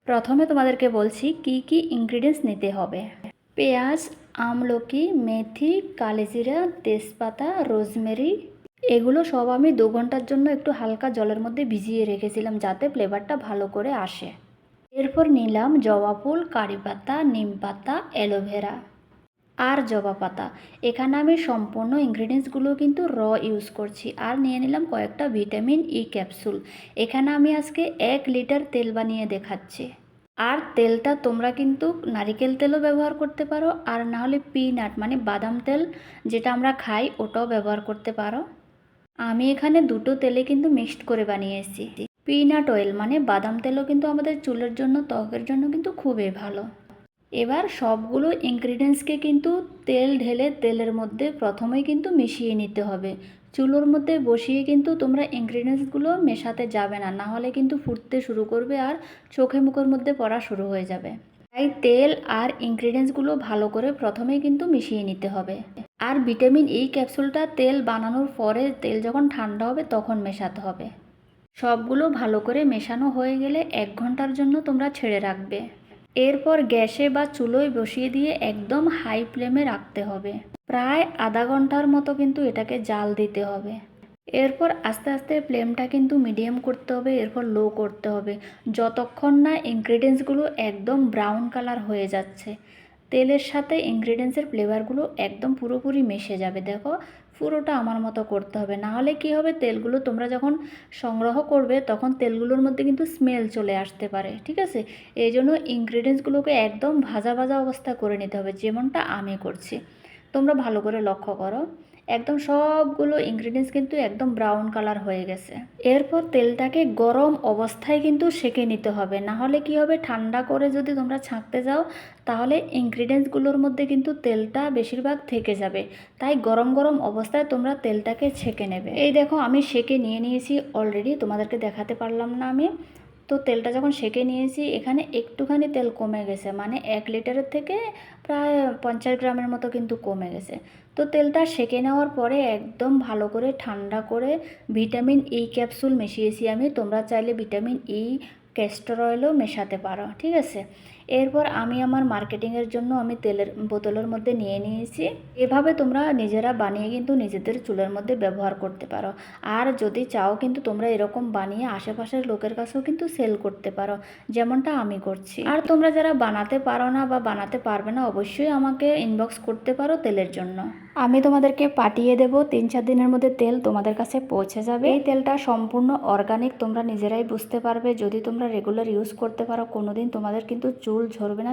প্রথমে তোমাদেরকে বলছি কি কি ইনগ্রিডিয়েন্টস নিতে হবে। পেঁয়াজ, আমলকি, মেথি, কালিজিরা, তেজপাতা, রোজমেরি, এগুলো সব আমি 2 ঘন্টার জন্য একটু হালকা জলের মধ্যে ভিজিয়ে রেখেছিলাম যাতে ফ্লেভারটা ভালো করে আসে। এরপর নিলাম জবা ফুল, কারি পাতা, নিম পাতা, অ্যালোভেরা আর জবা পাতা। এখানে আমি সম্পূর্ণ ইনগ্রিডিয়েন্টসগুলো কিন্তু ইউজ করছি। আর নিয়ে নিলাম কয়েকটা ভিটামিন ক্যাপসুল। এখানে আমি আজকে 1 লিটার তেল বানিয়ে দেখাচ্ছি। আর তেলটা তোমরা কিন্তু নারিকেল তেলও ব্যবহার করতে পারো, আর না হলে পিনাট মানে বাদাম তেল যেটা আমরা খাই ওটাও ব্যবহার করতে পারো। আমি এখানে দুটো তেলে কিন্তু মিক্সড করে বানিয়েছি। পিনাট অয়েল মানে বাদাম তেলও কিন্তু আমাদের চুলের জন্য, ত্বকের জন্য কিন্তু খুবই ভালো। এবার সবগুলো ইনগ্রিডিয়েন্টসকে কিন্তু তেল ঢেলে তেলের মধ্যে প্রথমেই কিন্তু মিশিয়ে নিতে হবে। চুলোর মধ্যে বসিয়ে কিন্তু তোমরা ইনগ্রিডিয়েন্টসগুলো মেশাতে যাবে না, না হলে কিন্তু ফুটতে শুরু করবে আর চোখে মুখের মধ্যে পড়া শুরু হয়ে যাবে। তাই তেল আর ইনগ্রিডিয়েন্টসগুলো ভালো করে প্রথমেই কিন্তু মিশিয়ে নিতে হবে। আর ভিটামিন ক্যাপসুলটা তেল বানানোর পরে তেল যখন ঠান্ডা হবে তখন মেশাতে হবে। সবগুলো ভালো করে মেশানো হয়ে গেলে 1 ঘন্টার জন্য তোমরা ছেড়ে রাখবে। এরপর গ্যাসে বা চুলোয় বসিয়ে দিয়ে একদম হাই ফ্লেমে রাখতে হবে। প্রায় আধা ঘন্টার মতো কিন্তু এটাকে জাল দিতে হবে। এরপর আস্তে আস্তে ফ্লেমটা কিন্তু মিডিয়াম করতে হবে, এরপর লো করতে হবে, যতক্ষণ না ইনগ্রিডিয়েন্টসগুলো একদম ব্রাউন কালার হয়ে যাচ্ছে। তেলের সাথে ইনগ্রিডিয়েন্টসের ফ্লেভারগুলো একদম পুরোপুরি মিশে যাবে। দেখো পুরোটা আমার মতো করতে হবে, না হলে কি হবে তেলগুলো তোমরা যখন সংগ্রহ করবে তখন তেলগুলোর মধ্যে কিন্তু স্মেল চলে আসতে পারে। ঠিক আছে, এই জন্য ইনগ্রিডিয়েন্টসগুলোকে একদম ভাজা ভাজা অবস্থা করে নিতে হবে, যেমনটা আমি করছি। তোমরা ভালো করে লক্ষ্য করো, একদম সবগুলো ইনগ্রিডিয়েন্টস কিন্তু একদম ব্রাউন কালার হয়ে গেছে। এরপর তেলটাকে গরম অবস্থায় কিন্তু সেঁকে নিতে হবে, না হলে কি হবে ঠান্ডা করে যদি তোমরা ছাঁকতে যাও তাহলে ইনগ্রিডিয়েন্টসগুলোর মধ্যে কিন্তু তেলটা বেশিরভাগ থেকে যাবে। তাই গরম গরম অবস্থায় তোমরা তেলটাকে ছেঁকে নেবে। এই দেখো আমি সেঁকে নিয়েছি অলরেডি, তোমাদেরকে দেখাতে পারলাম না আমি। তো তেলটা যখন সেঁকে নিয়েছি এখানে একটুখানি তেল কমে গেছে, মানে 1 লিটারের থেকে প্রায় 50 গ্রামের মতো কিন্তু কমে গেছে। তো তেলটা সেঁকে নেওয়ার পরে একদম ভালো করে ঠান্ডা করে ভিটামিন ক্যাপসুল মিশিয়েছি আমি। তোমরা চাইলে ভিটামিন ক্যাস্টর অয়েলও মেশাতে পারো। ঠিক আছে, এরপর আমি আমার মার্কেটিংয়ের জন্য আমি তেলের বোতলের মধ্যে নিয়ে নিয়েছি। এভাবে তোমরা নিজেরা বানিয়ে কিন্তু নিজেদের চুলের মধ্যে ব্যবহার করতে পারো। আর যদি চাও কিন্তু তোমরা এরকম বানিয়ে আশেপাশের লোকের কাছেও কিন্তু সেল করতে পারো, যেমনটা আমি করছি। আর তোমরা যারা বানাতে পারো না বা বানাতে পারবে না অবশ্যই আমাকে ইনবক্স করতে পারো তেলের জন্য। আমি তোমাদেরকে পাঠিয়ে দেবো, 3-4 দিনের মধ্যে তেল তোমাদের কাছে পৌঁছে যাবে। এই তেলটা সম্পূর্ণ অর্গানিক, তোমরা নিজেরাই বুঝতে পারবে। যদি তোমরা রেগুলার ইউজ করতে পারো কোনোদিন তোমাদের কিন্তু চুল ঝরবে না।